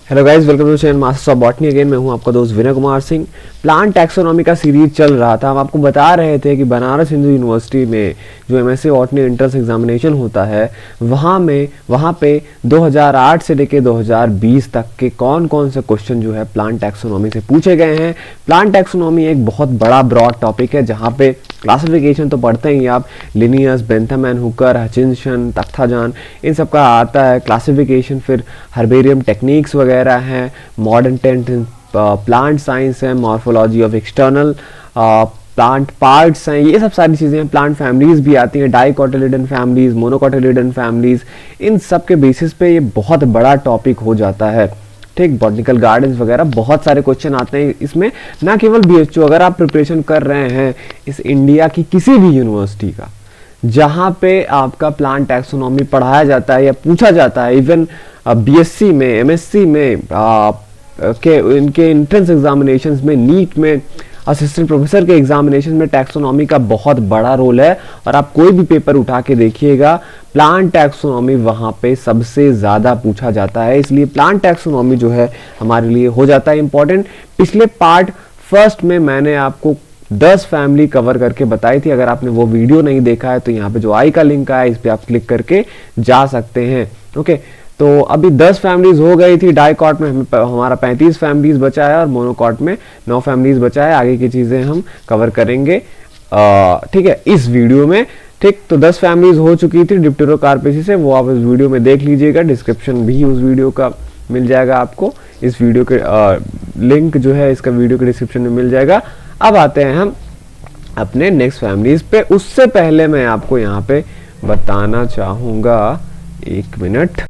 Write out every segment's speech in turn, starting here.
Hello guys, welcome to channel masters of botany. Again मैं हूं आपका दोस्त विनय कुमार सिंह। प्लांट टैक्सोनॉमी का सीरीज चल रहा था। हम आपको बता रहे थे कि बनारस हिंदू यूनिवर्सिटी में जो एमएससी बॉटनी एंट्रेंस एग्जामिनेशन होता है वहाँ पे 2008 से लेकर 2020 तक के कौन कौन से क्वेश्चन जो है प्लांट टैक्सोनॉमी से पूछे गए हैं। प्लांट टैक्सोनॉमी एक बहुत बड़ा ब्रॉड टॉपिक है जहाँ पे क्लासिफिकेशन तो पढ़ते ही आप, Linnaeus, Bentham and Hooker, Hutchinson, Takhtajan, इन सब का आता है क्लासिफिकेशन। फिर हर्बेरियम टेक्निक्स वगैरह हैं, मॉडर्न टेंट प्लांट साइंस है, morphology of external plant parts हैं, ये सब सारी चीज़ें हैं। प्लांट फैमिलीज भी आती हैं, डाइकोटिलिडन फैमिलीज, मोनोकोटिलिडन फैमिलीज, इन सब के बेसिस पे ये बहुत बड़ा टॉपिक हो जाता है। ठीक, बॉटनिकल गार्डन्स वगैरह बहुत सारे क्वेश्चन आते हैं इसमें। ना केवल बीएचयू, अगर आप प्रिपरेशन कर रहे हैं इस इंडिया की किसी भी यूनिवर्सिटी का जहाँ पे आपका प्लांट टैक्सोनॉमी पढ़ाया जाता है या पूछा जाता है, इवन बीएससी में, एमएससी में, इनके एंट्रेंस एग्जामिनेशंस में, नीट में, असिस्टेंट प्रोफेसर के एग्जामिनेशन में टैक्सोनॉमी का बहुत बड़ा रोल है। और आप कोई भी पेपर उठा के देखिएगा, प्लांट टैक्सोनॉमी वहाँ पे सबसे ज़्यादा पूछा जाता है। इसलिए प्लांट टैक्सोनॉमी जो है हमारे लिए हो जाता है इम्पॉर्टेंट। पिछले पार्ट फर्स्ट में मैंने आपको 10 फैमिली कवर करके बताई थी। अगर आपने वो वीडियो नहीं देखा है तो यहाँ पे जो आई का लिंक आया इस पे आप क्लिक करके जा सकते हैं। ओके, तो अभी 10 फैमिलीज हो गई थी। डाइकॉट में हमारा 35 फैमिलीज बचा है और मोनोकॉट में 9 फैमिलीज बचा है। आगे की चीजें हम कवर करेंगे ठीक है इस वीडियो में। ठीक, तो 10 फैमिलीज हो चुकी थी डिप्टेरोकार्पेसी से, वो आप इस वीडियो में देख लीजिएगा। डिस्क्रिप्शन भी उस वीडियो का मिल जाएगा आपको, इस वीडियो के लिंक जो है इसका वीडियो के डिस्क्रिप्शन में मिल जाएगा। अब आते हैं हम अपने नेक्स्ट फैमिलीज पे। उससे पहले मैं आपको यहाँ पे बताना चाहूँगा, एक मिनट,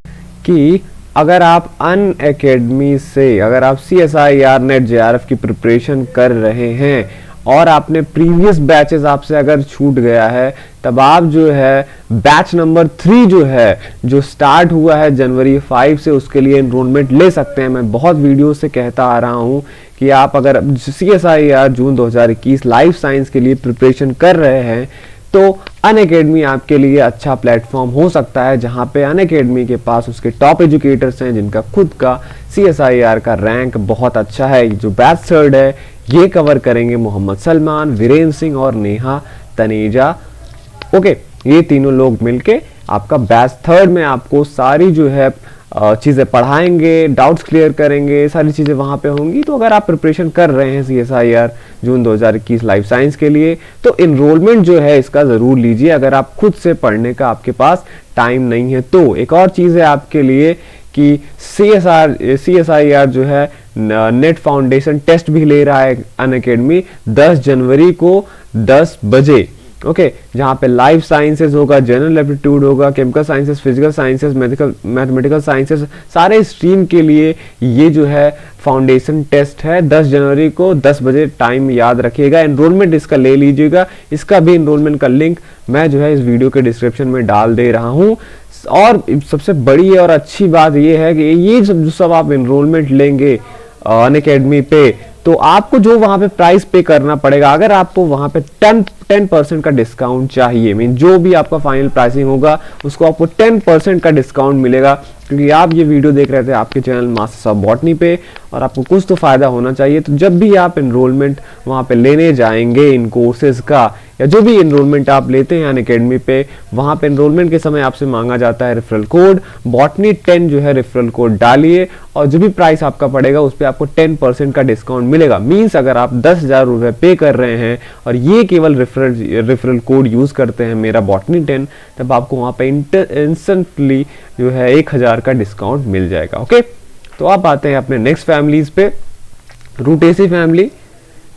कि अगर आप अनअकैडमी से, अगर आप CSIR नेट JRF की प्रिपरेशन कर रहे हैं और आपने प्रीवियस बैचेस आपसे अगर छूट गया है, तब आप जो है बैच नंबर 3 जो है, जो स्टार्ट हुआ है जनवरी 5 से, उसके लिए एनरोलमेंट ले सकते हैं। मैं बहुत वीडियो से कहता आ रहा हूं कि आप अगर CSIR जून 2021 लाइफ साइंस के लिए प्रिपरेशन कर रहे हैं तो अनअकैडमी आपके लिए अच्छा प्लेटफॉर्म हो सकता है, जहां पे अनअकैडमी के पास उसके टॉप एजुकेटर्स हैं जिनका खुद का CSIR का रैंक बहुत अच्छा है। जो बैच 3 है ये कवर करेंगे मोहम्मद सलमान, वीरेंद्र सिंह और नेहा तनेजा। ओके, ये तीनों लोग मिलके आपका बैच 3 में आपको सारी जो है चीज़ें पढ़ाएंगे, डाउट्स क्लियर करेंगे, सारी चीज़ें वहाँ पे होंगी। तो अगर आप प्रिपरेशन कर रहे हैं CSIR जून 2021 लाइफ साइंस के लिए तो इनरोलमेंट जो है इसका ज़रूर लीजिए, अगर आप खुद से पढ़ने का आपके पास टाइम नहीं है तो। एक और चीज़ है आपके लिए कि CSIR जो है नेट फाउंडेशन टेस्ट भी ले रहा है अनअकैडमी 10 जनवरी को 10 बजे। ओके, जहाँ पे लाइफ साइंसेस होगा, जनरल एप्टीट्यूड होगा, chemical sciences, physical sciences, mathematical sciences, सारे स्ट्रीम के लिए ये जो है फाउंडेशन टेस्ट है 10 जनवरी को 10 बजे। टाइम याद रखिएगा। एनरोलमेंट इसका ले लीजिएगा, इसका भी एनरोलमेंट का लिंक मैं जो है इस वीडियो के डिस्क्रिप्शन में डाल दे रहा हूँ। और सबसे बड़ी और अच्छी बात ये है कि ये सब आप एनरोलमेंट लेंगे अनअकैडमी पे तो आपको जो वहां पे प्राइस पे करना पड़ेगा, अगर आपको वहां पे 10% का डिस्काउंट चाहिए, मीन जो भी आपका फाइनल प्राइसिंग होगा उसको आपको 10% का डिस्काउंट मिलेगा। क्योंकि आप ये वीडियो देख रहे थे आपके चैनल मास्टर्स ऑफ बॉटनी पे और आपको कुछ तो फायदा होना चाहिए। तो जब भी आप एनरोलमेंट वहाँ पे लेने जाएंगे इन कोर्सेज का, या जो भी एनरोलमेंट आप लेते हैं अनअकैडमी पे, वहाँ पे एनरोलमेंट के समय आपसे मांगा जाता है रेफरल कोड बॉटनी 10 जो है रेफरल कोड डालिए और जो भी प्राइस आपका पड़ेगा उस पर आपको 10% का डिस्काउंट मिलेगा। मीन्स अगर आप 10,000 रुपये पे कर रहे हैं और ये केवल रेफरल कोड यूज करते हैं मेरा बॉटनी 10, तब आपको वहाँ पे इंस्टेंटली जो है 1,000 का डिस्काउंट मिल जाएगा। ओके, तो आप आते हैं अपने नेक्स्ट फैमिलीज पे, रूटेसी फैमिली।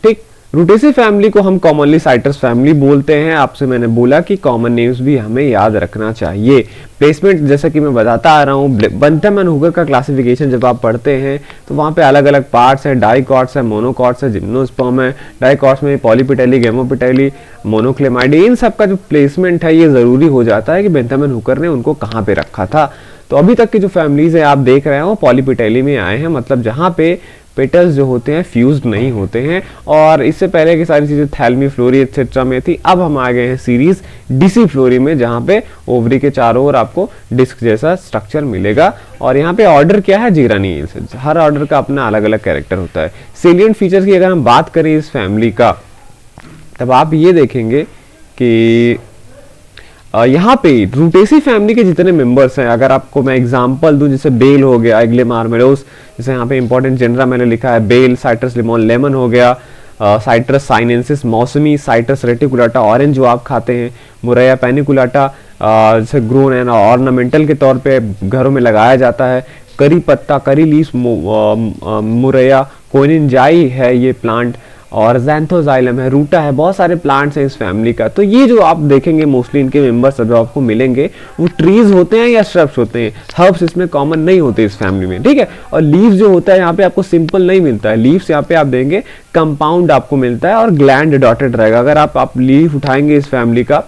ठीक, रूटेसी फैमिली को हम कॉमनली साइट्रस फैमिली बोलते हैं। आपसे मैंने बोला कि कॉमन नेम्स भी हमें याद रखना चाहिए। प्लेसमेंट जैसा कि मैं बताता आ रहा हूँ, बेंथम एंड हुकर का क्लासिफिकेशन जब आप पढ़ते हैं तो वहाँ पे अलग अलग पार्ट्स हैं, डाइकॉट्स है, मोनोकॉट्स है, जिम्नोस्पर्म है। डाइकॉट्स में पॉलीपिटेली, गेमोपिटेली, मोनोक्लेमाइडी, इन सब का जो प्लेसमेंट है ये जरूरी हो जाता है कि बेंथम एंड हुकर ने उनको कहाँ पे रखा था। तो अभी तक की जो फैमिलीज है आप देख रहे हैं वो पॉलीपिटेली में आए हैं, मतलब जहाँ पे पेटल्स जो होते हैं फ्यूज्ड नहीं होते हैं। और इससे पहले की सारी चीजें थैलमी, फ्लोरी एक्सेट्रा में थी। अब हम आ गए हैं सीरीज डिसी फ्लोरी में, जहां पे ओवरी के चारों ओर आपको डिस्क जैसा स्ट्रक्चर मिलेगा। और यहाँ पे ऑर्डर क्या है, जीरानी। हर ऑर्डर का अपना अलग अलग कैरेक्टर होता है। सेलिएंट फीचर्स की अगर हम बात करें इस फैमिली का, तब आप ये देखेंगे कि यहाँ पे रूटेसी फैमिली के जितने मेंबर्स हैं, अगर आपको मैं एग्जांपल दूं, जैसे बेल हो गया, एग्लेम आर्मेडोस, जैसे यहाँ पे इंपॉर्टेंट जेनरा मैंने लिखा है, बेल, साइट्रस लिमोन लेमन हो गया, साइट्रस साइनेंसिस मौसमी, साइट्रस रेटिकुलाटा ऑरेंज जो आप खाते हैं, मुरैया पैनिकुलाटा जैसे ग्रोन एंड ऑर्नामेंटल के तौर पे घरों में लगाया जाता है, करी पत्ता, करी लीव्स, मुरैया कोनिंजाई है ये प्लांट, और ज़ैंथोजाइलम है, रूटा है, बहुत सारे प्लांट्स हैं इस फैमिली का। तो ये जो आप देखेंगे मोस्टली इनके मेंबर्स जो आपको मिलेंगे वो ट्रीज होते हैं या श्रब्स होते हैं, हर्ब्स इसमें कॉमन नहीं होते इस फैमिली में, ठीक है। और लीव्स जो होता है यहाँ पे आपको सिंपल नहीं मिलता है, लीव्स यहाँ पे आप देंगे कंपाउंड आपको मिलता है और ग्लैंड डॉटेड रहेगा। अगर आप लीफ उठाएंगे इस फैमिली का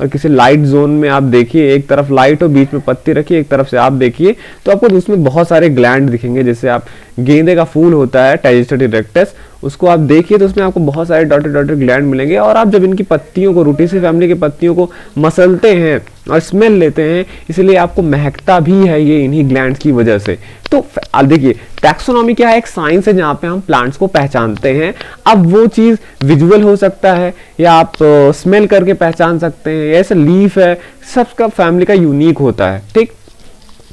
और किसी लाइट जोन में आप देखिए, एक तरफ लाइट हो, बीच में पत्ती रखिए, एक तरफ से आप देखिए, तो आपको उसमें बहुत सारे ग्लैंड दिखेंगे। जैसे आप गेंदे का फूल होता है टाइजेस्टेड इरेक्टस, उसको आप देखिए तो उसमें आपको बहुत सारे डॉटेड डॉटेड ग्लैंड मिलेंगे। और आप जब इनकी पत्तियों को, रूटेसी फैमिली की पत्तियों को मसलते हैं और स्मेल लेते हैं, इसलिए आपको महकता भी है ये इन्हीं ग्लैंड्स की वजह से। तो देखिए टैक्सोनॉमी क्या है, एक साइंस है जहाँ पे हम प्लांट्स को पहचानते हैं। अब वो चीज विजुअल हो सकता है या आप स्मेल करके पहचान सकते हैं, ऐसा लीफ है, सबका फैमिली का यूनिक होता है, ठीक।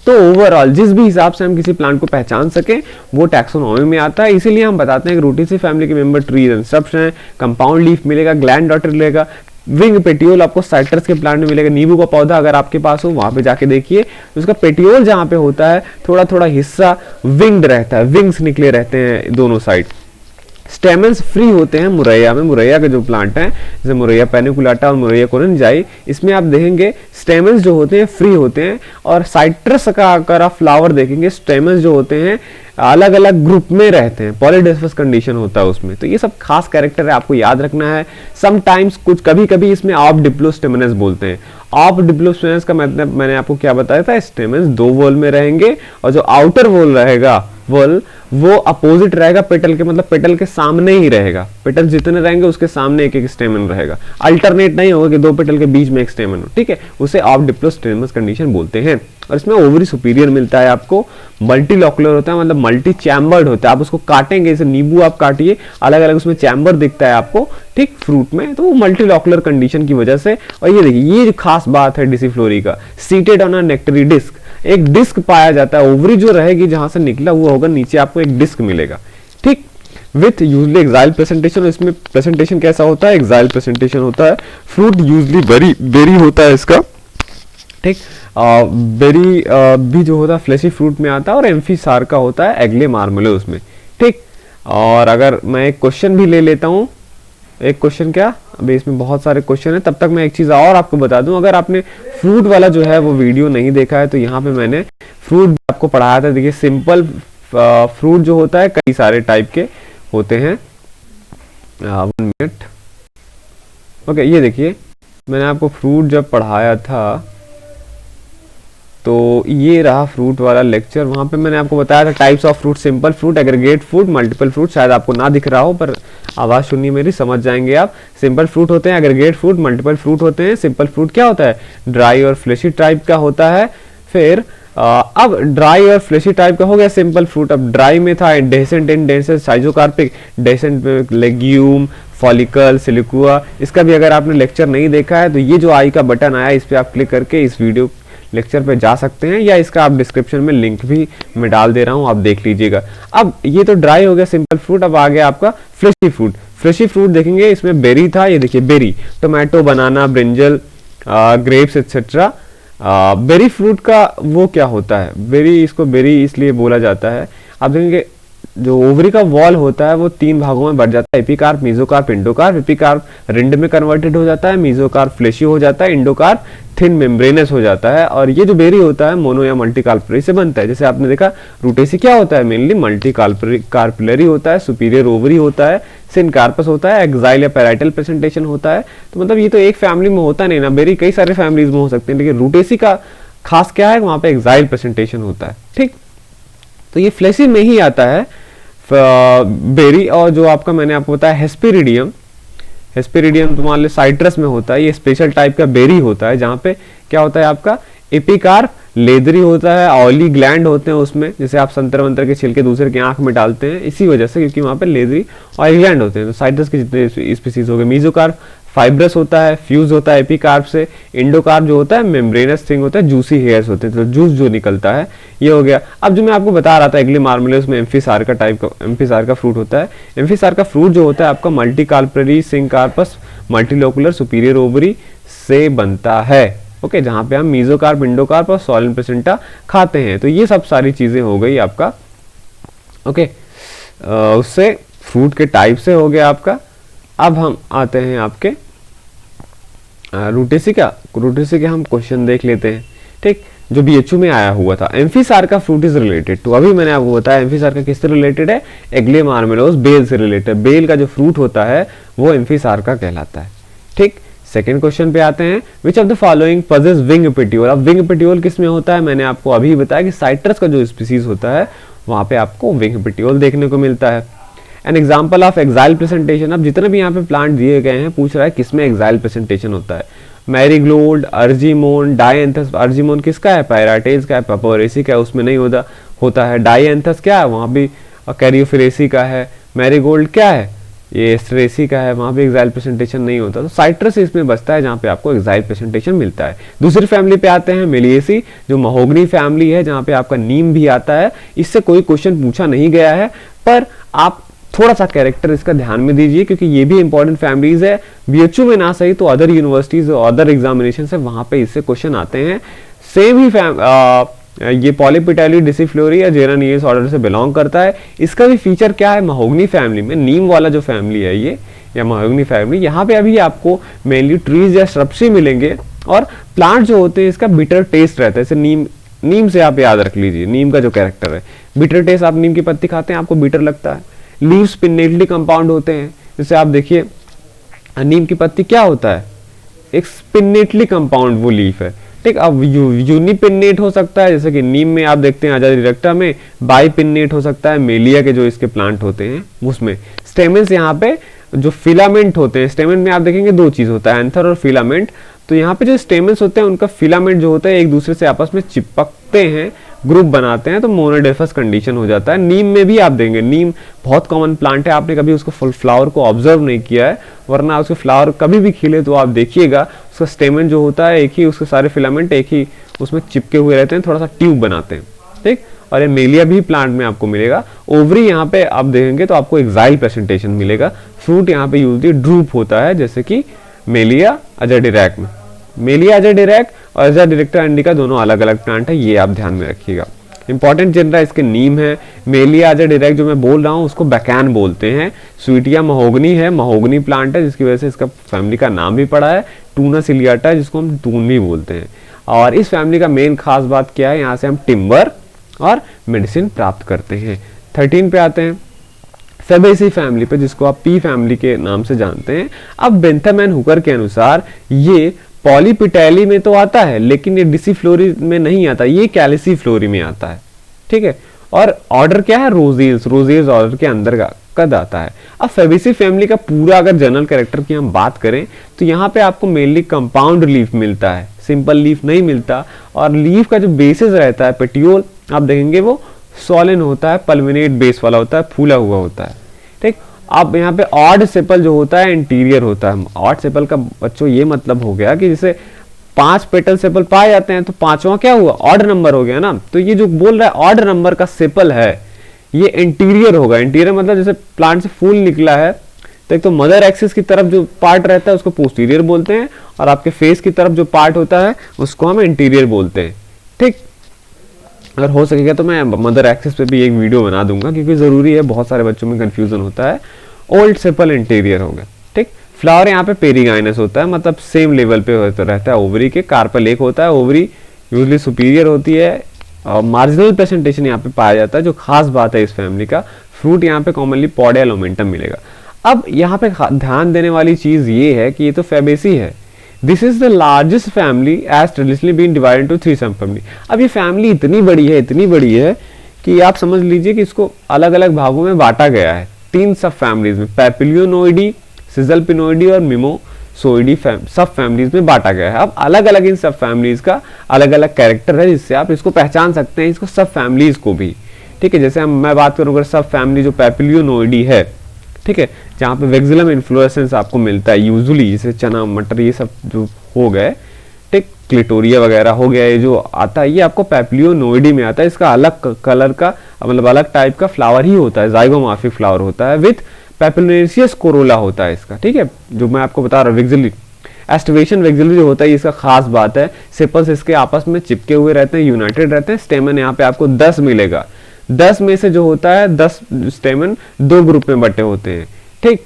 तो ओवरऑल जिस भी हिसाब से हम किसी प्लांट को पहचान सके वो टैक्सोनॉमी में आता है। इसीलिए हम बताते हैं कि रूटेसी फैमिली के मेंबर ट्रीज एंड स्hrubs हैं, कंपाउंड लीफ मिलेगा, ग्लैंड डॉटेड मिलेगा, विंग पेटियोल आपको साइट्रस के प्लांट में मिलेगा। नींबू का पौधा अगर आपके पास हो वहां पे जाके देखिए, उसका पेटियोल जहां पे होता है थोड़ा थोड़ा हिस्सा विंग्ड रहता है, विंग्स निकले रहते हैं दोनों साइड। स्टेमन्स फ्री होते हैं मुरैया में, मुरैया के जो प्लांट हैं जैसे मुरैया पैनिकुलाटा और मुरैया कोनिंजाई, इसमें आप देखेंगे स्टेमन्स जो होते हैं फ्री होते हैं। और साइट्रस का अगर आप फ्लावर देखेंगे, स्टेमन्स जो होते हैं अलग अलग ग्रुप में रहते हैं, पॉलीडेस्पस कंडीशन होता है उसमें। तो ये सब खास कैरेक्टर है, आपको याद रखना है। समटाइम्स कुछ कभी कभी इसमें ऑफ डिप्लोस्टेमिनस बोलते हैं। ऑफ डिप्लोस्टेमिनस का मतलब मैंने आपको क्या बताया था, स्टेमन्स दो वॉल में रहेंगे और जो आउटर वॉल रहेगा वो अपोजिट रहेगा पेटल के, मतलब पेटल के सामने ही रहेगा। पेटल जितने रहेंगे उसके सामने एक एक स्टेमन रहेगा, अल्टरनेट नहीं होगा कि दो पेटल के बीच में एक स्टेमन हो, ठीक है। उसे ऑफ डिप्लोस्टेमस कंडीशन बोलते हैं। और इसमें ओवरी सुपीरियर मिलता है आपको, मल्टीलॉकुलर होता है, मतलब मल्टी चैम्बर्ड होता है। आप उसको काटेंगे, जैसे नींबू आप काटिए, अलग अलग उसमें चैम्बर दिखता है आपको, ठीक, फ्रूट में, तो वो मल्टीलॉकुलर कंडीशन की वजह से। और ये देखिए ये जो खास बात है डिसिफ्लोरी का, सीटेड ऑन अ नेक्टरी डिस्क, एक डिस्क पाया जाता है। ओवरी जो रहेगी जहां से निकला हुआ होगा, नीचे आपको एक डिस्क मिलेगा, ठीक, विथ यूजली एक्साइल प्रेजेंटेशन। इसमें प्रेजेंटेशन कैसा होता है, एक्साइल प्रेजेंटेशन होता है। फ्रूट यूजली बेरी होता है इसका, ठीक। बेरी भी जो होता है फ्लेशी फ्रूट में आता है, और एम्फीसार का होता है एग्ले मार्मेलोस में, ठीक। और अगर मैं एक क्वेश्चन भी ले लेता हूं, एक क्वेश्चन क्या, अभी इसमें बहुत सारे क्वेश्चन है, तब तक मैं एक चीज और आपको बता दूं। अगर आपने फ्रूट वाला जो है वो वीडियो नहीं देखा है तो यहाँ पे मैंने फ्रूट आपको पढ़ाया था। देखिए सिंपल फ्रूट जो होता है कई सारे टाइप के होते हैं। 1 मिनट, ओके, ये देखिए मैंने आपको फ्रूट जब पढ़ाया था तो ये रहा फ्रूट वाला लेक्चर। वहां पे मैंने आपको बताया था types of fruit, simple fruit, aggregate fruit, multiple fruit. शायद आपको ना दिख रहा हो पर आवाज सुनिए मेरी, समझ जाएंगे आप। सिंपल फ्रूट होते हैं, एग्रीगेट फ्रूट, मल्टीपल फ्रूट होते हैं। सिंपल फ्रूट क्या होता है, ड्राई और फ्लेशी टाइप का होता है। फिर अब ड्राई और फ्लेशी टाइप का हो गया सिंपल फ्रूट। अब ड्राई में था डेसेंट एंड डेंसेंट साइजोकार्पिक, डेसेंट में लेग्यूम, फॉलिकल, सिलिकुआ। इसका भी अगर आपने लेक्चर नहीं देखा है तो ये जो आई का बटन आया इस पे आप क्लिक करके इस वीडियो लेक्चर पे जा सकते हैं, या इसका आप डिस्क्रिप्शन में लिंक भी मैं डाल दे रहा हूं, आप देख लीजिएगा। अब ये तो ड्राई हो गया सिंपल फ्रूट। अब आ गया आपका फ्लेशी फ्रूट। फ्लेशी फ्रूट देखेंगे, इसमें बेरी था, ये देखिए berry, tomato, banana, brinjal, grapes etcetera. Berry fruit का वो क्या होता है, बेरी, इसको बेरी इसलिए बोला जाता है। आप देखेंगे जो ओवरी का वॉल होता है वो 3 भागों में बढ़ जाता है, epicarp, mesocarp, endocarp. Epicarp rind में कन्वर्टेड हो जाता है, मेसोकार्प फ्लेशी हो जाता है, इंडोकार्प थिन मेम्ब्रेनस हो जाता है। और ये जो बेरी होता है मोनो या मल्टीकार्पुलरी से बनता है। जैसे आपने देखा रूटेसी क्या होता है, मेनली मल्टीकार्पुलरी होता है, सुपीरियर ओवरी होता है, सिनकार्पस होता है, एक्साइल या पैराइटल प्रेजेंटेशन होता है। तो मतलब ये तो एक फैमिली में होता नहीं ना, बेरी कई सारे फैमिलीज में हो सकते हैं, लेकिन रूटेसी का खास क्या है, वहां पे एक्साइल प्रेजेंटेशन होता है, ठीक। तो ये फ्लेशी में ही आता है। बेरी, और जो आपका मैंने आपको बताया हेस्पेरिडियम, हेस्पेरिडियम तो मान लो साइट्रस में होता है, ये स्पेशल टाइप का बेरी होता है जहाँ पे क्या होता है आपका एपिकार्प लेदरी होता है, ऑयली ग्लैंड होते हैं उसमें, जैसे आप संतरे वंतर के छिलके दूसरे की आंख में डालते हैं, इसी वजह से क्योंकि वहाँ पे लेदरी ऑयली ग्लैंड होते हैं। तो साइट्रस के जितने स्पीसीज हो गए, मीजोकार्प फाइब्रस होता है, फ्यूज होता है एपिकार्प से, इंडोकार्प जो होता है मेम्ब्रेनस थिंग होता है, जूसी हेयर्स होते हैं, तो जूस जो निकलता है ये हो गया। अब जो मैं आपको बता रहा था एग्ले मार्मलेस में एम्फीसार का टाइप का, एम्फीसार का फ्रूट होता है। एम्फीसार का फ्रूट जो होता है आपका मल्टीकार्परी सिंकार्पस मल्टीलोकुलर सुपीरियर ओवरी से बनता है, ओके, जहां पे हम मीजोकार्प, इंडोकार्प और सॉलन प्लेसेंटा खाते हैं। तो ये सब सारी चीजें हो गई आपका, ओके, उससे फ्रूट के टाइप से हो गया आपका। अब हम आते हैं आपके रूटेसी के हम क्वेश्चन देख लेते हैं, ठीक, जो बीएचयू में आया हुआ था। एम्फीसार का फ्रूट इज रिलेटेड टू, अभी मैंने आपको बताया एम्फीसार का किससे रिलेटेड है, एग्ले मार्मेलोस बेल से रिलेटेड। बेल का जो फ्रूट होता है वो एम्फीसार का कहलाता है, ठीक। सेकंड क्वेश्चन पे आते हैं, which of the following possess wing petiole. अब विंग पेटियोल किस में होता है, मैंने आपको अभी बताया कि साइट्रस का जो स्पीसीज होता है वहां पे आपको विंग पेटियोल देखने को मिलता है। An example of axile placentation, अब जितने भी यहाँ पे प्लांट दिए गए हैं पूछ रहा है किसमें एक्साइल प्रेजेंटेशन होता है। मैरीग्लोल्ड, अर्जीमोन, डायएंथस, अर्जीमोन किसका है, पैराटेज का है, पेपोरेसी का है, उसमें नहीं होता है। डायएंथस क्या है, वहाँ भी कैरियोफिरेसी का है। मैरीगोल्ड क्या है, ये एस्ट्रेसी का है, वहाँ भी एक्साइल प्रेजेंटेशन नहीं होता। तो साइट्रस इसमें बचता है जहाँ पे आपको एक्साइल प्रेजेंटेशन मिलता है। दूसरी फैमिली पे आते हैं, मेलिएसी, जो महोगनी फैमिली है जहाँ पे आपका नीम भी आता है। इससे कोई क्वेश्चन पूछा नहीं गया है, पर आप थोड़ा सा कैरेक्टर इसका ध्यान में दीजिए क्योंकि ये भी इंपॉर्टेंट फैमिलीज है। बीएचयू में ना सही तो अदर यूनिवर्सिटीज और अदर एग्जामिनेशन से वहां पे इससे क्वेश्चन आते हैं। सेम ही ये पॉलीपिटाइली डिसिफ्लोरी या जेरानियस ऑर्डर से बिलोंग करता है। इसका भी फीचर क्या है, महोगनी फैमिली में नीम वाला जो फैमिली है ये, या महोगनी फैमिली, यहाँ पे अभी आपको मेनली ट्रीज या श्रब्स मिलेंगे और प्लांट जो होते हैं इसका बिटर टेस्ट रहता है। जैसे नीम से आप याद रख लीजिए, नीम का जो कैरेक्टर है बिटर टेस्ट, आप नीम की पत्ती खाते हैं आपको बिटर लगता है। लीव्स पिन्नेटली कंपाउंड होते हैं, जैसे आप देखिए नीम की पत्ती क्या होता है, एक स्पिन्नेटली कंपाउंड वो लीफ है, ठीक। अब यूनिपिन्नेट हो सकता है, जैसे कि नीम में आप देखते हैं आजादिरेक्टा में बाइपिन्नेट हो सकता है, मेलिया के जो इसके प्लांट होते हैं उसमें। स्टेमेंस यहाँ पे जो फिलामेंट होते हैं, स्टेमेंट में आप देखेंगे दो चीज होता है, एंथर और फिलामेंट। तो यहाँ पे जो स्टेमेंस होते हैं उनका फिलामेंट जो होता है एक दूसरे से आपस में चिपकते हैं, ग्रुप बनाते हैं, तो मोनोडिफस कंडीशन हो जाता है। नीम में भी आप देंगे, नीम बहुत कॉमन प्लांट है, आपने कभी उसको फुल फ्लावर को ऑब्जर्व नहीं किया है, वरना उसके फ्लावर कभी भी खिले तो आप देखिएगा उसका स्टेमन जो होता है एक ही, उसके सारे फिलामेंट एक ही उसमें चिपके हुए रहते हैं, थोड़ा सा ट्यूब बनाते हैं, ठीक। और ये मेलिया भी प्लांट में आपको मिलेगा। ओवरी यहाँ पे आप देखेंगे तो आपको एक्साइल प्रेजेंटेशन मिलेगा। फ्रूट यहाँ पे यूजली ड्रूप होता है, जैसे कि मेलिया अजाडिरैक में। मेलिया अजाडिरैक और अजाडिरेक्टा इंडिका दोनों अलग अलग प्लांट है, ये आप ध्यान में रखिएगा। इंपॉर्टेंट जनरा इसके नीम है। मेलिया अजाडिरैक जो मैं बोल रहा हूँ उसको बैकैन बोलते हैं। स्वीटिया महोगनी है, महोगनी प्लांट है जिसकी वजह से इसका फैमिली का नाम भी पड़ा है। टूना सिलियाटा जिसको हम टून भी बोलते हैं। और इस फैमिली का मेन खास बात क्या है, यहाँ से हम टिम्बर और मेडिसिन प्राप्त करते हैं। 13 पे आते हैं, फेबेसी फैमिली पे, जिसको आप पी फैमिली के नाम से जानते हैं। अब बेंथम एंड हुकर के अनुसार ये पॉलीपिटैली में तो आता है लेकिन ये डिसिफ्लोरी में नहीं आता, ये कैलिसिफ्लोरी में आता है, ठीक है। और ऑर्डर क्या है, रोजेल्स, रोजेल्स ऑर्डर के अंदर का कद आता है। अब फेबेसी फैमिली का पूरा अगर जनरल कैरेक्टर की हम बात करें तो यहाँ पे आपको मेनली कंपाउंड लीफ मिलता है, सिंपल लीफ नहीं मिलता। और लीफ का जो बेसिस रहता है पेटियोल, आप देखेंगे वो सॉलिन होता है, पल्मिनेट बेस वाला होता है, फूला हुआ होता है, ठीक। अब यहाँ पे ऑड सेपल जो होता है इंटीरियर होता है। ऑड सेपल का बच्चों ये मतलब हो गया कि जैसे 5 पेटल सेपल पाए जाते हैं तो पांचवा क्या हुआ, ऑड नंबर हो गया ना। तो ये जो बोल रहा है ऑड नंबर का सेपल है ये इंटीरियर होगा। इंटीरियर मतलब जैसे प्लांट से फूल निकला है तो एक तो मदर एक्सिस की तरफ जो पार्ट रहता है उसको पोस्टीरियर बोलते हैं, और आपके फेस की तरफ जो पार्ट होता है उसको हम इंटीरियर बोलते हैं, ठीक। अगर हो सकेगा तो मैं मदर एक्सिस पे भी एक वीडियो बना दूंगा क्योंकि जरूरी है, बहुत सारे बच्चों में कंफ्यूजन होता है। ओल्ड सेपल इंटीरियर होगा, ठीक। फ्लावर यहाँ पे पेरिगाइनस होता है, मतलब सेम लेवल पे रहता है ओवरी के। कार्पेल एक होता है, ओवरी यूजली सुपीरियर होती है और मार्जिनल प्रेजेंटेशन यहाँ पे पाया जाता है। जो खास बात है इस फैमिली का, फ्रूट यहाँ पे कॉमनली पॉड या लोमेंटम मिलेगा। अब यहाँ पे ध्यान देने वाली चीज ये है कि ये तो फेबेसी है। This is the largest family as traditionally been divided into 3 sub family. अब ये फैमिली इतनी बड़ी है कि आप समझ लीजिए कि इसको अलग अलग भागों में बांटा गया है, 3 सब फैमिलीज में, पैपिलियोनोइडी, सिजलपिनोइडी और मिमोसोइडी सब फैमिलीज में बांटा गया है। अब अलग अलग इन सब फैमिलीज का अलग अलग कैरेक्टर है, जिससे आप इसको पहचान सकते हैं, इसको सब फैमिलीज को भी। ठीक है, जैसे मैं बात करूँ अगर सब फैमिली जो पैपिलियोनोइडी है, ठीक है, जहाँ पे वेक्सिलम इन्फ्लोरेसेंस आपको मिलता है यूजुअली, जैसे चना मटर ये सब जो हो गए, ठीक, क्लिटोरिया वगैरह हो गया, ये जो आता है ये आपको पैपिलियोनोइडी में आता है। इसका अलग कलर का मतलब अलग टाइप का फ्लावर ही होता है, जाइगोमॉर्फिक फ्लावर होता है विथ पैपिलियोनेशियस कोरोला होता है इसका। ठीक है, जो मैं आपको बता रहा हूँ वेक्सिली एस्टिवेशन वेक्सिली जो होता है, इसका खास बात है सेपल्स इसके आपस में चिपके हुए रहते हैं, यूनाइटेड रहते हैं। स्टेमन यहाँ पे आपको 10 मिलेगा, 10 में से जो होता है 10 स्टेमन 2 ग्रुप में बटे होते हैं। ठीक,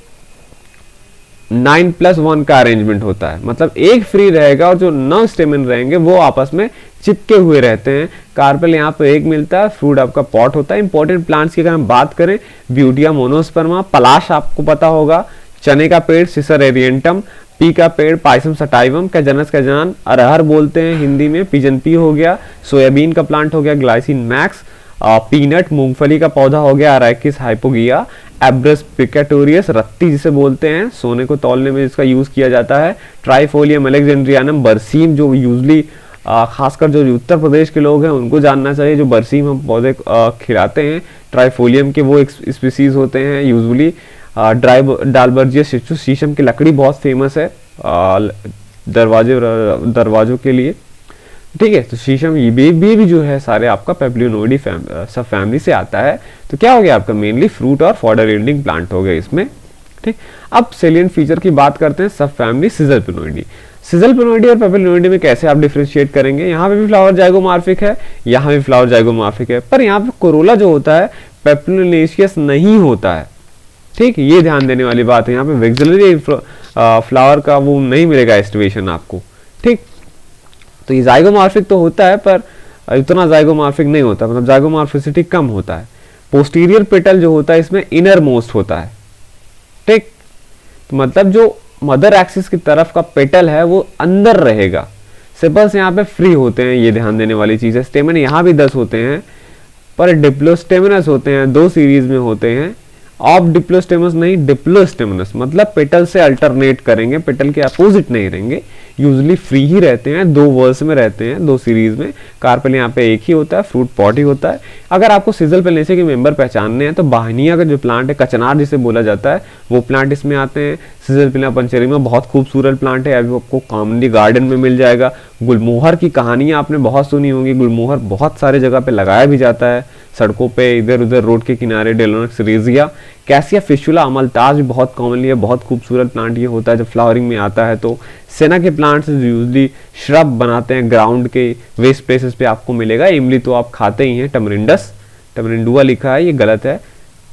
9+1 का अरेंजमेंट होता है, मतलब एक फ्री रहेगा और जो 9 स्टेमन रहेंगे वो आपस में चिपके हुए रहते हैं। कार्पेल यहाँ पे एक मिलता है, फ्रूट आपका पॉट होता है। इंपॉर्टेंट प्लांट्स की अगर हम बात करें, ब्यूटिया मोनोस्पर्मा, पलाश आपको पता होगा, चने का पेड़ सिसर एरिएंटम, पी का पेड़ पाइसम सटाइवम, का जनस का जान अरहर बोलते हैं हिंदी में, पिजन पी हो गया, सोयाबीन का प्लांट हो गया ग्लाइसिन मैक्स, पीनट मूंगफली का पौधा हो गया अराइकिस हाइपोगिया, एब्रस पिकेटोरियस रत्ती जिसे बोलते हैं, सोने को तौलने में इसका यूज किया जाता है, ट्राइफोलियम अलेक्जेंड्रियानम बरसीम, जो यूजली खासकर जो उत्तर प्रदेश के लोग हैं उनको जानना चाहिए, जो बरसीम हम पौधे खिलाते हैं ट्राइफोलियम के, वो एक स्पीसीज होते हैं यूजुअली। डालबर्जियस शीशम की लकड़ी बहुत फेमस है दरवाजों के लिए। ठीक है, तो शीशम ये भी जो है सारे आपका पैपिलियोनोइडी सब फैमिली से आता है। तो क्या हो गया आपका मेनली फ्रूट और फॉडर यील्डिंग प्लांट हो गए इसमें। ठीक, अब सेलिएंट फीचर की बात करते हैं सब फैमिली सिजलपिनोइडी। सिजलपिनोइडी और पैपिलियोनोइडी में कैसे आप डिफरेंशिएट करेंगे, यहाँ पे भी फ्लावर जाइगोमॉर्फिक है, यहाँ भी फ्लावर जाइगोमॉर्फिक है, पर यहाँ पे कोरोला जो होता है पैपिलियोनेशियस नहीं होता है। ठीक, ये ध्यान देने वाली बात है, यहाँ पे वेक्सिलरी फ्लावर का वो नहीं मिलेगा एस्टिवेशन आपको। ठीक, तो ये जाइगोमॉर्फिक तो होता है पर इतना जाइगोमॉर्फिक नहीं होता, मतलब जाइगोमॉर्फिसिटी कम होता है। पोस्टीरियर पेटल जो होता है इसमें इनर मोस्ट होता है। ठीक, तो मतलब जो मदर एक्सिस की तरफ का पेटल है वो अंदर रहेगा। सेपल्स यहाँ पे फ्री होते हैं, ये ध्यान देने वाली चीज है। स्टेमन यहाँ भी 10 होते हैं पर डिप्लोस्टेमिनस होते हैं, 2 सीरीज में होते हैं। ऑफ डिप्लोस्टेमस नहीं, डिप्लोस्टेमिनस मतलब पेटल से अल्टरनेट करेंगे, पेटल के अपोजिट नहीं रहेंगे, यूजुअली फ्री ही रहते हैं, 2 वर्स में रहते हैं, 2 सीरीज में। कार्पेल यहाँ पे एक ही होता है, फ्रूट पॉट ही होता है। अगर आपको सिजलपिनेसी के मेंबर पहचानने हैं तो बाहनिया का जो प्लांट है, कचनार जिसे बोला जाता है, वो प्लांट इसमें आते हैं। सिजलपिना पंचेरिमा बहुत खूबसूरत प्लांट है, अभी आपको कॉमनली गार्डन में मिल जाएगा। गुलमोहर की कहानियां आपने बहुत सुनी होंगी, गुलमोहर बहुत सारे जगह पे लगाया भी जाता है, सड़कों पे इधर उधर रोड के किनारे। डेलोनक्स रेजिया, कैसिया फिशुला अमलताज भी बहुत कॉमनली है, बहुत खूबसूरत प्लांट ये होता है जब फ्लावरिंग में आता है। तो सेना के प्लांट्स यूजली श्रब बनाते हैं, ग्राउंड के वेस्ट प्लेसेस पे आपको मिलेगा। इमली तो आप खाते ही हैं, टमरिंडस, टमरिंडुआ लिखा है, ये गलत है,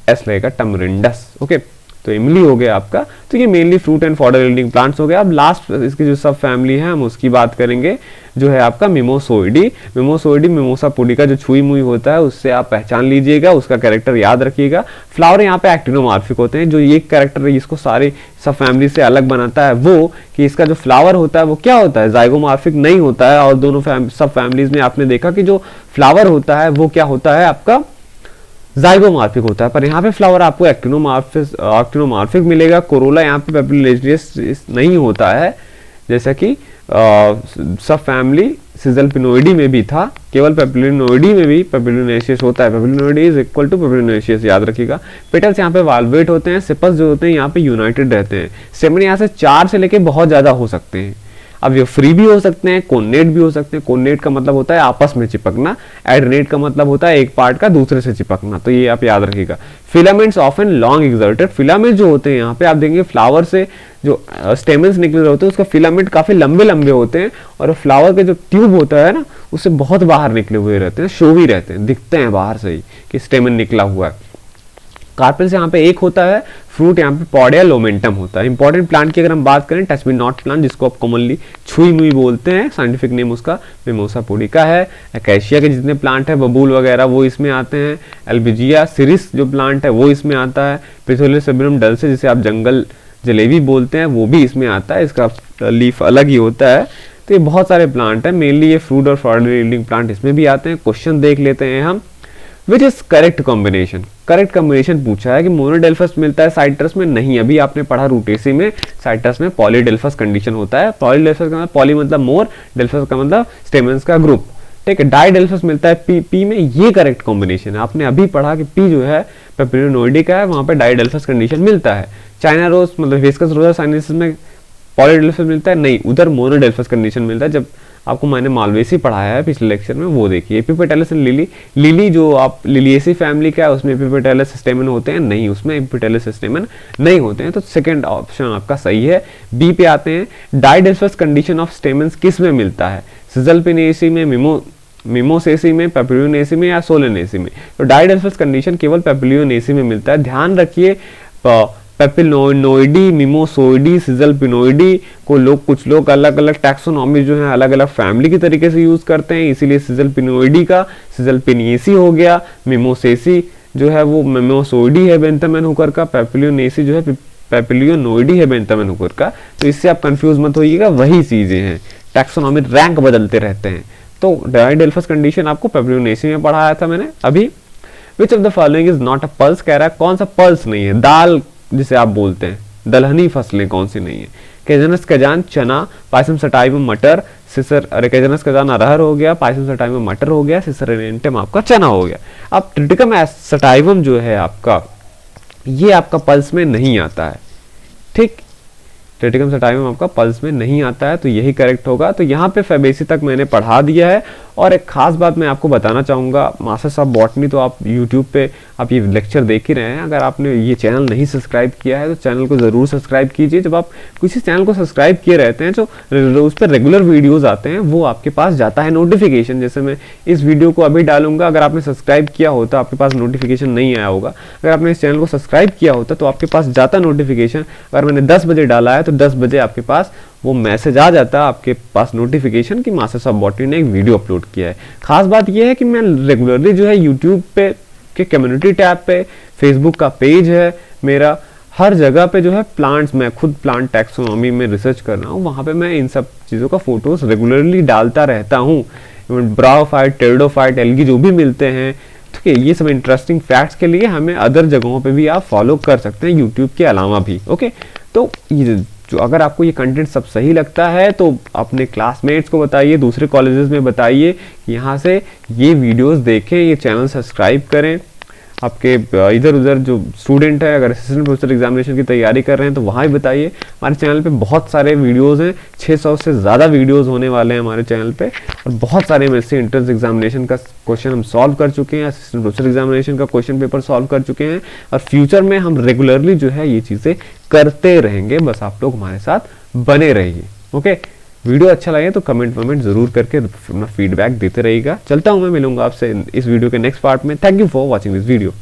एस लगेगा टमरिंडस। ओके, तो इमली हो गया आपका। तो ये mainly fruit and fodder yielding plants हो गया। अब लास्ट इसकी जो सब फैमिली है हम उसकी बात करेंगे, जो है आपका मिमोसोइडी। मिमोसोइडी मिमोसा पुडिका जो छुई मुई होता है उससे आप पहचान लीजिएगा, उसका कैरेक्टर याद रखिएगा। फ्लावर यहाँ पे एक्टिनोमॉर्फिक होते हैं। जो ये कैरेक्टर है इसको सारे सब फैमिली से अलग बनाता है वो कि इसका जो फ्लावर होता है वो क्या होता है, जाइगोमॉर्फिक नहीं होता है। और दोनों सब फैमिलीज में आपने देखा कि जो फ्लावर होता है वो क्या होता है आपका जाइगोमॉर्फिक होता है, पर यहाँ पे फ्लावर आपको एक्टिनोमॉर्फिक मिलेगा। कोरोला यहाँ पे पैपिलियोनेशियस नहीं होता है, जैसा कि सब फैमिली सिजलपिनोइडी में भी था, केवल पैपिलियोनोइडी में भी पैपिलियोनेशियस होता है। पैपिलियोनोइडी इज इक्वल टू पैपिलियोनेशियस, याद रखिएगा। पेटल्स यहाँ पे वाल्वेट होते हैं, सेपल्स जो होते हैं यहाँ पे यूनाइटेड रहते हैं। स्टेमन यहाँ से 4 से लेके बहुत ज्यादा हो सकते हैं। अब ये फ्री भी हो सकते हैं, कोनेट भी हो सकते हैं। कोनेट का मतलब होता है आपस में चिपकना, एडनेट का मतलब होता है एक पार्ट का दूसरे से चिपकना, तो ये आप याद रखिएगा। Filaments often long exerted, filament जो होते हैं यहाँ पे आप देखेंगे फ्लावर से जो स्टेमन्स निकले होते हैं उसका फिलामेंट काफी लंबे लंबे होते हैं, और फ्लावर के जो ट्यूब होता है ना उससे बहुत बाहर निकले हुए रहते हैं, शोवी रहते हैं, दिखते हैं बाहर से ही कि स्टेमन निकला हुआ है। कार्पेल से यहाँ पे एक होता है, फ्रूट यहाँ पे पॉडिया लोमेंटम होता है। इंपॉर्टेंट प्लांट की अगर हम बात करें, टच मी नॉट प्लांट जिसको आप कॉमनली छुई मुई बोलते हैं, साइंटिफिक नेम उसका मिमोसा पुडिका है। अकेशिया के जितने प्लांट है, बबूल वगैरह वो इसमें आते हैं। एल्बिजिया सिरिस जो प्लांट है वो इसमें आता है। पिथोलियस सेबरम डल्से जिसे आप जंगल जलेबी बोलते हैं वो भी इसमें आता है, इसका लीफ अलग ही होता है। तो ये बहुत सारे प्लांट है, मेनली ये फ्रूट और फॉडर यील्डिंग प्लांट इसमें भी आते हैं। क्वेश्चन देख लेते हैं हम। Which is correct combination. Correct combination पूछा है कि मोनोडेल्फस मिलता है साइट्रस में, नहीं, अभी आपने पढ़ा रूटेसी में, साइट्रस में पॉलीडेल्फस कंडीशन होता है। पॉलीडेल्फस का मतलब पॉली मतलब मोर, डेल्फस का मतलब स्टेमेंस का ग्रुप, ठीक है। डाइडेल्फस मिलता है पी में, ये करेक्ट कॉम्बिनेशन है। आपने अभी पढ़ा कि पी जो है पेपिलोनोइडी का है, वहां पे डाइडेल्फस कंडीशन मिलता है। चाइना रोज मतलब विस्कस रोजा साइनेसिस में पॉलीडेल्फस मिलता है, नहीं, उधर मोनोडेल्फस कंडीशन मिलता है। जब आपको मैंने मालवेसी पढ़ाया है पिछले लेक्चर में, वो देखिए। एपिपेटैलस एंड लिली, लिली जो आप लिलिएसी फैमिली का है उसमें एपिपेटैलस स्टेमन होते हैं, नहीं, उसमें एपिपेटैलस स्टेमन नहीं होते हैं। तो सेकंड ऑप्शन आपका सही है। बी पे आते हैं, डाइडेल्फस कंडीशन ऑफ स्टेमन्स किस में मिलता है? सिजल्पिनेसी में, मिमोसेसी में, पेपिलियोनेसी में या सोलेनेसी में? तो डाइडेल्फस कंडीशन केवल पेपिलियोनेसी में मिलता है। ध्यान रखिए, पेपिलोनोइडी, मिमोसोइडी, सिजल्पिनोइडी को कुछ लोग अलग अलग टैक्सोनॉमी जो है अलग अलग फैमिली के तरीके से यूज करते हैं, इसीलिए सिजल्पिनोइडी का सिजल्पिनिएसी हो गया, मिमोसेसी जो है वो मिमोसोइडी है बेंथामेन हुकर का, पेपिलियोनेसी जो है पेपिलियोनोइडी है बेंथामेन हुकर का। तो इससे आप कंफ्यूज मत होइएगा, वही चीजें हैं, टैक्सोनॉमी रैंक बदलते रहते हैं। तो डाइडेल्फस कंडीशन आपको पेपिलियोनेसी में पढ़ाया था मैंने अभी। Which of the following is not a pulse कह रहा है, कौन सा पल्स नहीं है? दाल जिसे आप बोलते हैं, दलहनी फसलें कौन सी नहीं है? कैजनस कजान चना, पायसम सटाइवम मटर, सिसर, अरे कैजनस कजान अरहर हो गया, पायसम सटाइवम मटर हो गया, सिसरेंटम आपका चना हो गया। अब ट्रिटिकम सटाइवम जो है आपका, ये आपका पल्स में नहीं आता है, ठीक। ट्रिटिकम सटाइवम आपका पल्स में नहीं आता है, तो यही करेक्ट होगा। तो यहाँ पे फैबेसी तक मैंने पढ़ा दिया है। और एक खास बात मैं आपको बताना चाहूँगा, मास्टर्स ऑफ बॉटनी तो आप यूट्यूब पे आप ये लेक्चर देख ही रहे हैं। अगर आपने ये चैनल नहीं सब्सक्राइब किया है तो चैनल को ज़रूर सब्सक्राइब कीजिए। जब आप किसी चैनल को सब्सक्राइब किए रहते हैं जो उस पर रेगुलर वीडियोज़ आते हैं, वो आपके पास जाता है नोटिफिकेशन। जैसे मैं इस वीडियो को अभी डालूंगा, अगर आपने सब्सक्राइब किया होता आपके पास नोटिफिकेशन नहीं आया होगा। अगर आपने इस चैनल को सब्सक्राइब किया होता तो आपके पास जाता नोटिफिकेशन। अगर मैंने 10 बजे डाला है तो 10 बजे आपके पास वो मैसेज आ जाता है, आपके पास नोटिफिकेशन कि मास्टर्स ऑफ बॉटनी ने एक वीडियो अपलोड किया है। खास बात यह है कि मैं रेगुलरली जो है यूट्यूब पे के कम्युनिटी टैब पे, फेसबुक का पेज है मेरा, हर जगह पे जो है प्लांट्स, मैं खुद प्लांट टैक्सोनॉमी में रिसर्च कर रहा हूँ, वहाँ पे मैं इन सब चीज़ों का फोटोज रेगुलरली डालता रहता हूँ। ब्रायोफाइट, टेरिडोफाइट, एल्गी जो भी मिलते हैं, ठीक है, ये सब इंटरेस्टिंग फैक्ट्स के लिए हमें अदर जगहों पे भी आप फॉलो कर सकते हैं यूट्यूब के अलावा भी। ओके, तो ये जो अगर आपको ये कंटेंट सब सही लगता है तो अपने क्लासमेट्स को बताइए, दूसरे कॉलेजेस में बताइए, यहाँ से ये वीडियोस देखें, ये चैनल सब्सक्राइब करें। आपके इधर उधर जो स्टूडेंट है, अगर असिस्टेंट प्रोफेसर एग्जामिनेशन की तैयारी कर रहे हैं तो वहाँ भी बताइए। हमारे चैनल पे बहुत सारे वीडियोस हैं, 600 से ज़्यादा वीडियोस होने वाले हैं हमारे चैनल पे, और बहुत सारे एमएससी एंट्रेंस एग्जामिनेशन का क्वेश्चन हम सॉल्व कर चुके हैं, असिस्टेंट प्रोफेसर एग्जामिनेशन का क्वेश्चन पेपर सॉल्व कर चुके हैं, और फ्यूचर में हम रेगुलरली जो है ये चीज़ें करते रहेंगे। बस आप लोग हमारे साथ बने रहिए। ओके, वीडियो अच्छा लगे तो कमेंट जरूर करके अपना फीडबैक देते रहिएगा। चलता हूँ, मैं मिलूंगा आपसे इस वीडियो के नेक्स्ट पार्ट में। Thank you for watching this video.